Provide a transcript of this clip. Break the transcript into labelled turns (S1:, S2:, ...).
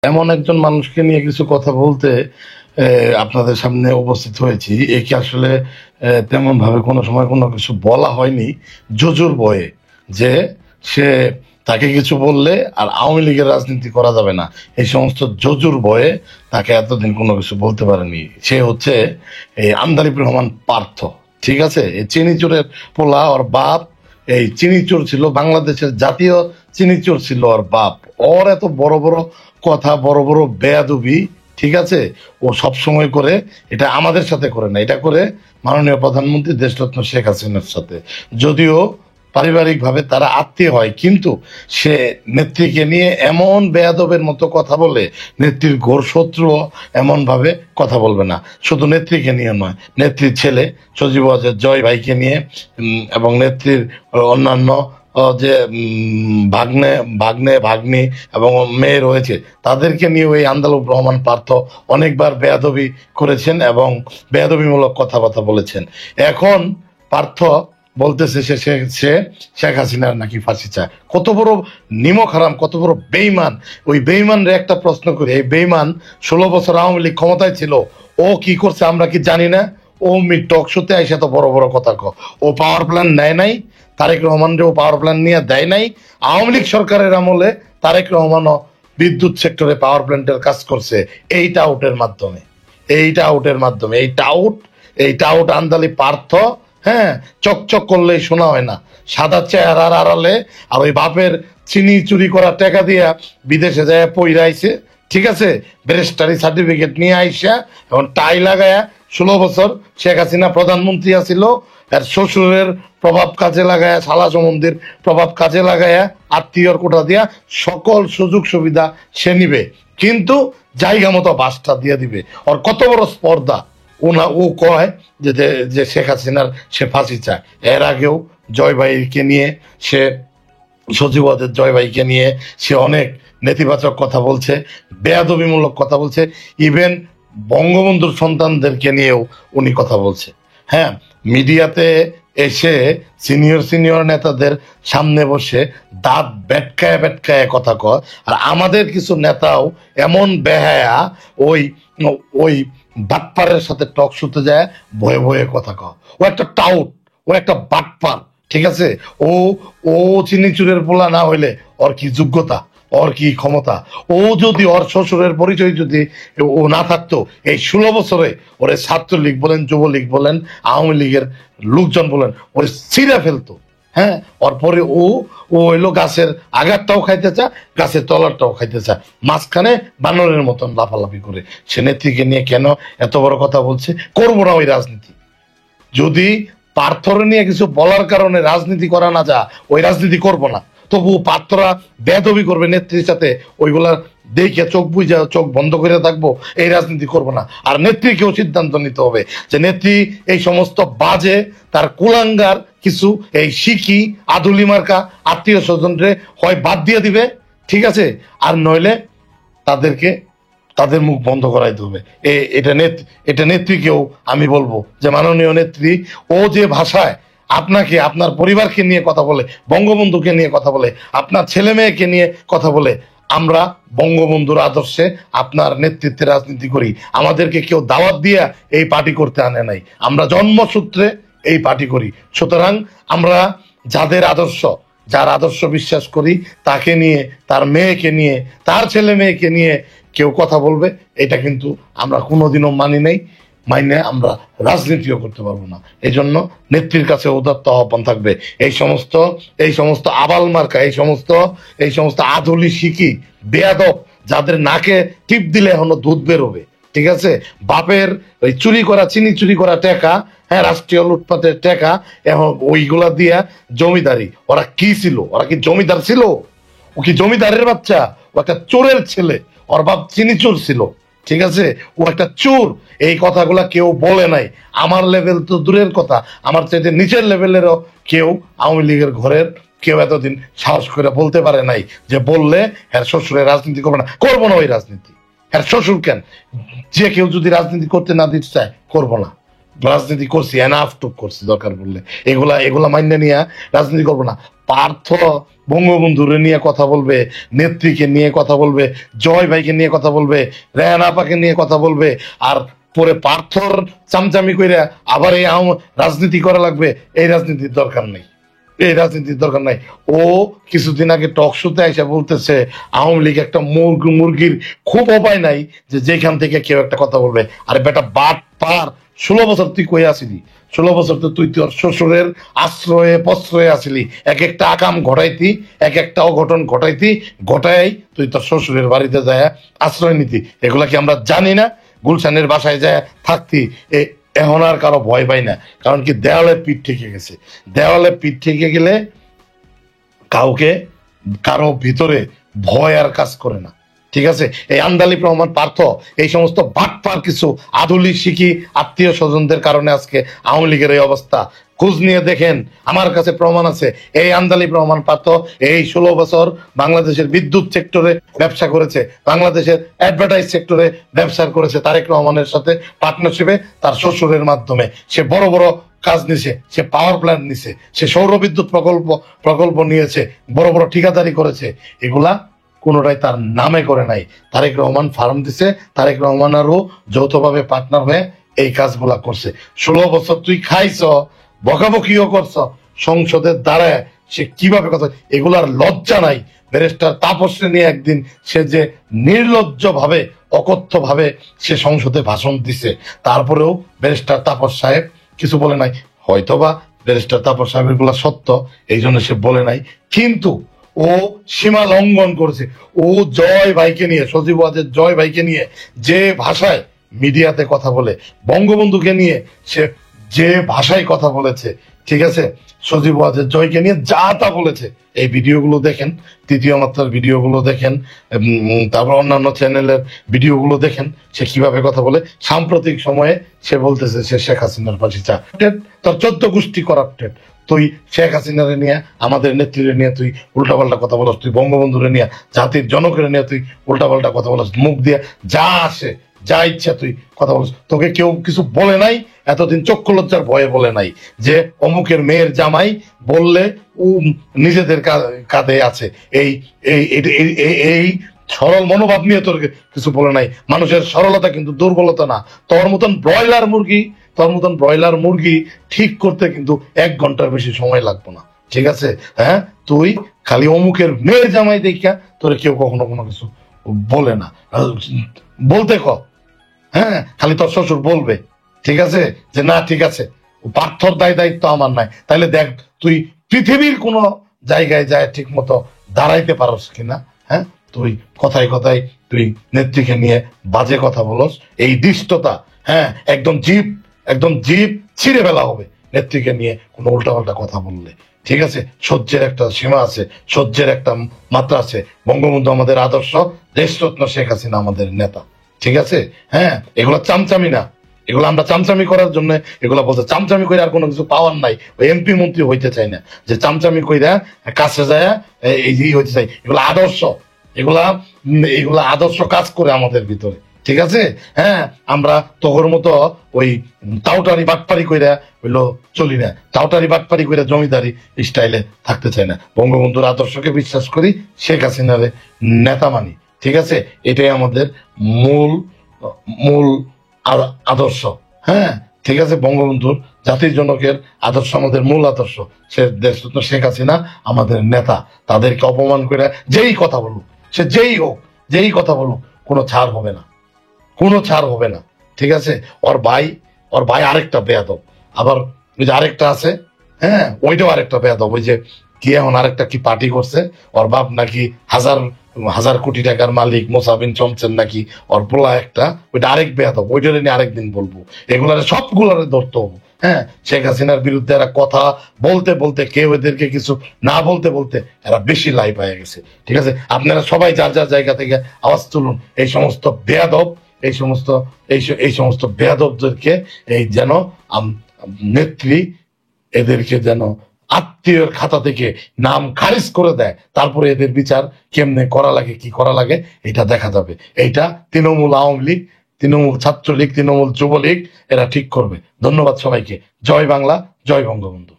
S1: এমন একজন মানুষকে নিয়ে কিছু কথা বলতে আপনাদের সামনে উপস্থিত হয়েছি। একে আসলে তেমন ভাবে কোনো সময় কোনো কিছু বলা হয়নি, জোজুর বয়ে যে সে তাকে কিছু বললে আর আওয়ামী লীগের রাজনীতি করা যাবে না, এই সমস্ত জোজুর বয়ে তাকে এতদিন কোনো কিছু বলতে পারেনি। সে হচ্ছে এই আন্দালিব রহমান পার্থ। ঠিক আছে, এই চিনিচুরের পোলা, ওর বাপ এই চিনিচোর ছিল, বাংলাদেশের জাতীয় চিনিচোর ছিল ওর বাপ। ওর এত বড় বড় কথা, বড় বড় বেয়াদবি, ঠিক আছে, ও সব সময় করে। এটা আমাদের সাথে করে না, এটা করে মাননীয় প্রধানমন্ত্রী দেশরত্ন শেখ হাসিনার সাথে। যদিও পারিবারিকভাবে তারা আত্মীয় হয়, কিন্তু সে নেত্রীকে নিয়ে এমন বেয়াদবের মতো কথা বলে, নেত্রীর ঘোর শত্রু এমন ভাবে কথা বলবে না। শুধু নেত্রীকে নিয়ে নয়, নেত্রীর ছেলে সজীব ওয়াজেদ জয় ভাইকে নিয়ে এবং নেত্রীর অন্যান্য যে ভাগ্নে ভাগ্নে ভাগ্নি এবং মেয়ে রয়েছে, তাদেরকে নিয়ে ওই আন্দালুব রহমান পার্থ অনেকবার বেয়াদবি করেছেন এবং বেয়াদবিমূলক কথাবার্তা বলেছেন। এখন পার্থ বলতেছে সে সে শেখ হাসিনার নাকি ফাঁসি চায়। কত বড় নিমক হারাম, কত বড় বেইমান! ওই বেইমানরে একটা প্রশ্ন করি, এই বেইমান 16 বছর আওয়ামী লীগ ক্ষমতায় ছিল, ও কি করছে আমরা কি জানি না? ও টক শোতে আইসা তো বড় বড় কথা ও পাওয়ার প্ল্যান নেয় নাই, তারেক রহমানরেও পাওয়ার প্ল্যান নিয়ে দেয় নাই। আওয়ামী লীগ সরকারের আমলে তারেক রহমানও বিদ্যুৎ সেক্টরে পাওয়ার প্ল্যান্টের কাজ করছে, এইটা আউটের মাধ্যমে, এইটা আউটের মাধ্যমে। এই টাউট আন্দালি পার্থ, হ্যাঁ, চকচক করলেই শোনা হয় না, সাদা চেহারার আড়ালে আর ওই বাপের চিনি চুরি করা টাকা দিয়া বিদেশে যায় পইরাইছে। ঠিক আছে, ব্যারিস্টারি সার্টিফিকেট নিয়ে আইসা এখন টাই লাগায়া 16 বছর শেখ হাসিনা প্রধানমন্ত্রী আছিল, আর শ্বশুরের প্রভাব কাজে লাগায়া, শালা সম্বন্ধের প্রভাব কাজে লাগায়া, আত্মীয়র কোটা দিয়া সকল সুযোগ সুবিধা সে নিবে, কিন্তু জায়গা মতো বাসটা দিয়ে দিবে। ওর কত বড় স্পর্ধা! ও কয় যে যে শেখ হাসিনার সে ফাঁসি চায়। এর আগেও জয় ভাইকে নিয়ে সে, সচিবাদের জয় ভাইকে নিয়ে সে অনেক নেতিবাচক কথা বলছে, বেয়াদবিমূলক কথা বলছে। ইভেন বঙ্গবন্ধুর সন্তানদেরকে নিয়েও উনি কথা বলছে। হ্যাঁ, মিডিয়াতে এসে সিনিয়র নেতাদের সামনে বসে দাঁত বেটকায় বেটকায় কথা কয়। আর আমাদের কিছু নেতাও এমন বেহায়া, ওই ওই বাটপারের সাথে টক শুতে যায়, ভয়ে ভয়ে কথা কয়। ও একটা টাউট, ও একটা বাটপার। ঠিক আছে, ও ও চিনিচুরের পোলা না হইলে ওর কি যোগ্যতা, ওর কি ক্ষমতা? ও যদি ওর শ্বশুরের পরিচয় যদি ও না থাকতো, এই 16 বছরে ওরে ছাত্রলীগ বলেন, যুবলীগ বলেন, আওয়ামী লীগের লোকজন বলেন, ওরে ছিঁড়ে ফেলতো। হ্যাঁ, ওর পরে ও ও হইলো গাছের আগারটাও খাইতে চায়, গাছের তলারটাও খাইতে চায়, মাঝখানে বানরের মতন লাফালাফি করে। সে নেত্রীকে নিয়ে কেন এত বড় কথা বলছে? করবো না ওই রাজনীতি। যদি পার্থর নিয়ে কিছু বলার কারণে রাজনীতি করা না যা, ওই রাজনীতি করব না। তবু পাত্ররা বেদবি করবে নেত্রীর সাথে, ওইগুলা দেখে চোখ বুঝা চোখ বন্ধ করে থাকবো, এই রাজনীতি করব না। আর নেত্রীকেও সিদ্ধান্ত নিতে হবে যে নেত্রী এই সমস্ত বাজে, তার কুলাঙ্গার কিছু এই শিখি আদুলি মার্কা আত্মীয় স্বজনরে হয় বাদ দিয়ে দিবে, ঠিক আছে, আর নইলে তাদেরকে তাদের মুখ বন্ধ করাইতে হবে। এটা নেত্রীকেও আমি বলবো যে মাননীয় নেত্রী, ও যে ভাষায় আপনাকে, আপনার পরিবারকে নিয়ে কথা বলে, বঙ্গবন্ধুকে নিয়ে কথা বলে, আপনার ছেলে মেয়েকে নিয়ে কথা বলে, আমরা বঙ্গবন্ধুর আদর্শে আপনার নেতৃত্বে রাজনীতি করি। আমাদেরকে কেউ দাওয়াত দিয়া এই পার্টি করতে আনে নাই, আমরা জন্মসূত্রে এই পার্টি করি। সুতরাং আমরা যার আদর্শ বিশ্বাস করি, তাকে নিয়ে, তার মেয়েকে নিয়ে, তার ছেলে মেয়েকে নিয়ে কেউ কথা বলবে, এটা কিন্তু আমরা কোনোদিনও মানি নাই, মাইনে আমরা রাজনীতিও করতে পারবো না। এই জন্য নেত্রীর কাছে উদাত্ত আহ্বান থাকবে, এই সমস্ত আবাল মার্কা, এই সমস্ত আধুলি শিখি বেয়াদব, যাদের নাকে টিপ দিলে এখনো দুধ বেরোবে, ঠিক আছে, বাপের ওই চুরি করা, চিনি চুরি করা টাকা, হ্যাঁ, রাষ্ট্রীয় লুটপাটের টাকা, এখন ওইগুলা দিয়া জমিদারি। ওরা কি ছিল? ওরা কি জমিদার ছিল? ও কি জমিদারের বাচ্চা? ও একটা চোরের ছেলে, ওর বাপ চিনি চোর ছিল, ঠিক আছে, ও একটা চোর। এই কথাগুলা কেউ বলে নাই। আমার লেভেল তো দূরের কথা, আমার চাইতে নিচের লেভেলেরও কেউ আওয়ামী লীগের ঘরের কেউ এতদিন সাহস করে বলতে পারে নাই যে বললে হ্যাঁ শ্বশুরের রাজনীতি করবো না। করবো না ওই রাজনীতি। হ্যাঁ শ্বশুর কেন, যে কেউ যদি রাজনীতি করতে না দিতে চায়, করবো না। রাজনীতি করছি, এনাফ টুক করছি, দরকার পড়লে এগুলা মাইনে নিয়ে রাজনীতি করবো না। পার্থ বঙ্গবন্ধুরে নিয়ে কথা বলবে, নেত্রীকে নিয়ে কথা বলবে, জয় ভাইকে নিয়ে কথা বলবে, রেহান আপাকে নিয়ে কথা বলবে, আর পরে পার্থর চামচামি কইরা আবার এই রাজনীতি করা লাগবে, এই রাজনীতির দরকার নেই, এই রাজনীতির দরকার নাই। ও কিছুদিন আগে টক শোতে এসে বলতেছে আওয়ামী লীগ একটা মুরগির খুব অপায় নাই যে যেখান থেকে কেউ একটা কথা বলবে। আরে বেটা বাট পার, 16 বছর তুই কই আসিলি? 16 বছর তো তুই তোর শ্বশুরের আশ্রয়ে প্রশ্রয়ে আসিলি, এক একটা আকাম ঘটাইতি, এক একটা অঘটন ঘটাইতি, ঘটাই তুই তোর শ্বশুরের বাড়িতে যায় আশ্রয় নিতি। এগুলা কি আমরা জানি না? গুলশানের বাসায় যায় থাকতি, এখন আর কারো ভয় পাই না। কারণ কি, দেওয়ালে পিঠ ঠেকে গেছে। দেওয়ালে পিঠ ঠেকে গেলে কাউকে, কারো ভিতরে ভয় আর কাজ করে না। ঠিক আছে, এই আন্দালিব রহমান পার্থ, এই সমস্ত বাটপার কিছু আধুলি শিখি আত্মীয় স্বজনদের কারণে আজকে আওয়ামী লীগের এই অবস্থা। খোঁজ নিয়ে দেখেন, আমার কাছে প্রমাণ আছে। এই আন্দালিব রহমান পার্থ এই 16 বছর বাংলাদেশের বিদ্যুৎ সেক্টরে ব্যবসা করেছে, বাংলাদেশের অ্যাডভার্টাইজ সেক্টরে ব্যবসা করেছে তারেক রহমানের সাথে পার্টনারশিপে, তার শ্বশুরের মাধ্যমে। সে বড় বড় কাজ নিছে, সে পাওয়ার প্ল্যান্ট নিছে, সে সৌর বিদ্যুৎ প্রকল্প নিয়েছে, বড় বড় ঠিকাদারি করেছে। এগুলা কোনোটাই তার নামে করে নাই। তারেক রহমান ফার্ম দিছে, তারেক রহমান আরও যৌথভাবে পার্টনার হয়ে এই কাজগুলা করছে। 16 বছর তুই খাইছ, বকাবকিও করছ, সংসদের দ্বারায় সে কিভাবে কথা, এগুলার লজ্জা নাই? ব্যারিস্টার তাপসকে নিয়ে একদিন সে যে নির্লজ্জ ভাবে, অকথ্য ভাবে সে সংসদে ভাষণ দিছে, তারপরেও ব্যারিস্টার তাপস সাহেব কিছু বলে নাই। হয়তোবা ব্যারিস্টার তাপস সাহেবের গুলা সত্য, এই জন্য সে বলে নাই। কিন্তু ও সীমা লঙ্ঘন করেছে। ও জয় ভাইকে নিয়ে, সজীব ওয়াজেদ জয় ভাইকে নিয়ে যে ভাষায় মিডিয়াতে কথা বলে, বঙ্গবন্ধুকে নিয়ে সে যে ভাষায় কথা বলেছে, ঠিক আছে, সজীব ওয়াজেদ জয়কে নিয়ে যা তা বলেছে, এই ভিডিওগুলো দেখেন, তৃতীয় মাত্রার ভিডিওগুলো দেখেন, তারপর অন্যান্য চ্যানেলের ভিডিওগুলো দেখেন, সে কিভাবে কথা বলে। সাম্প্রতিক সময়ে সে বলতেছে সে শেখ হাসিনার ফাঁসি চা, তোর 14 গোষ্ঠী করাপ্টেড। তুই শেখ হাসিনারে নিয়ে, আমাদের নেত্রীরে নিয়ে তুই উল্টাপাল্টা কথা বলস, তুই বঙ্গবন্ধুরে নিয়ে, জাতির জনকের নিয়ে তুই উল্টাপাল্টা কথা বলস, মুখ দিয়ে যা আসে যা ইচ্ছা তুই কথা বলস। তোকে কেউ কিছু বলে নাই এতদিন, চক্ষু লজ্জার ভয়ে বলে নাই যে অমুকের মেয়ের জামাই বললে ও নিজেদের কাঁধে আছে। এই এই সরল মনোভাব নিয়ে তোর কিছু বলে নাই। মানুষের সরলতা কিন্তু দুর্বলতা না। তোর মতন ব্রয়লার মুরগি ঠিক করতে কিন্তু 1 ঘন্টার বেশি সময় লাগবে না। ঠিক আছে, হ্যাঁ, তুই খালি অমুকের মেয়ের জামাই দেখা তোরে কেউ কখনো কোনো কিছু বলে না, বলতে ক, হ্যাঁ, খালি তোর শ্বশুর বলবে, ঠিক আছে, যে না ঠিক আছে, পার্থর দায়িত্ব আমার নাই। তাইলে দেখ তুই পৃথিবীর কোন জায়গায় যায় ঠিক মতো দাঁড়াইতে পারস কিনা। হ্যাঁ, তুই কথায় কথায় তুই নেত্রীকে নিয়ে বাজে কথা বলস, এই দৃষ্টতা, হ্যাঁ, একদম জিভ ছিঁড়ে ফেলা হবে নেত্রীকে নিয়ে কোনো উল্টাপাল্টা কথা বললে। ঠিক আছে, সহ্যের একটা সীমা আছে, সহ্যের একটা মাত্রা আছে। বঙ্গবন্ধু আমাদের আদর্শ, দেশরত্ন শেখ হাসিনা আমাদের নেতা। ঠিক আছে, হ্যাঁ, এগুলো চামচামি না, এগুলো আমরা চামচামি করার জন্য এগুলো বলতে, চামচামি করে আর কোনো কিছু পাওয়ার নাই। ওই এমপি মন্ত্রী হইতে চাই না যে চামচামি কইরা কাছে যায় এই হইতে চাই। এগুলো আদর্শ, এগুলা আদর্শ কাজ করে আমাদের ভিতরে। ঠিক আছে, হ্যাঁ, আমরা তোর মতো ওই টাউটারি বাটপারি কইরা হইলো চলি না, টাউটারি বাটপারি কইরা জমিদারি স্টাইলে থাকতে চাই না। বঙ্গবন্ধুর আদর্শকে বিশ্বাস করি, শেখ হাসিনারে নেতা মানি। ঠিক আছে, এটাই আমাদের মূল মূল আদর্শ। হ্যাঁ, ঠিক আছে, বঙ্গবন্ধুর জাতির জনকের আদর্শ আমাদের মূল আদর্শ। সে দেশরত্ন শেখ হাসিনা আমাদের নেতা। তাদেরকে অপমান করে যেই কথা বলুক, সে যেই কথা বলুক, কোনো ছাড় হবে না, কোনো ছাড় হবে না। ঠিক আছে, ওর ভাই আরেকটা বেয়াদব। আবার ওই যে আরেকটা আছে, হ্যাঁ, ওইটাও আরেকটা বেয়াদব। ওই যে কি এখন আরেকটা কি পার্টি করছে, ওর বাপ নাকি হাজার কোটি টাকার মালিক, মোসাবিন চমচেন নাকি ওর পোলা একটা, ওইটা আরেক বেয়াদব। ওইটারে নিয়ে আরেকদিন বলবো। এগুলারে সবগুলারে ধরতে হবে। হ্যাঁ, শেখ হাসিনার বিরুদ্ধে এরা কথা বলতে বলতে, কেউ এদেরকে কিছু না বলতে বলতে এরা বেশি লাই পায়ে গেছে। ঠিক আছে, আপনারা সবাই যার যার জায়গা থেকে আওয়াজ তুলুন। এই সমস্ত বেয়াদব, এই সমস্ত বেয়াদবদেরকে এই যেন নেত্রী এদেরকে যেন আত্মীয়ের খাতা থেকে নাম খারিজ করে দেয়। তারপরে এদের বিচার কেমনে করা লাগে, কি করা লাগে, এটা দেখা যাবে। এইটা তৃণমূল আওয়ামী লীগ, তৃণমূল ছাত্রলীগ, তৃণমূল যুবলীগ এরা ঠিক করবে। ধন্যবাদ সবাইকে। জয় বাংলা, জয় বঙ্গবন্ধু।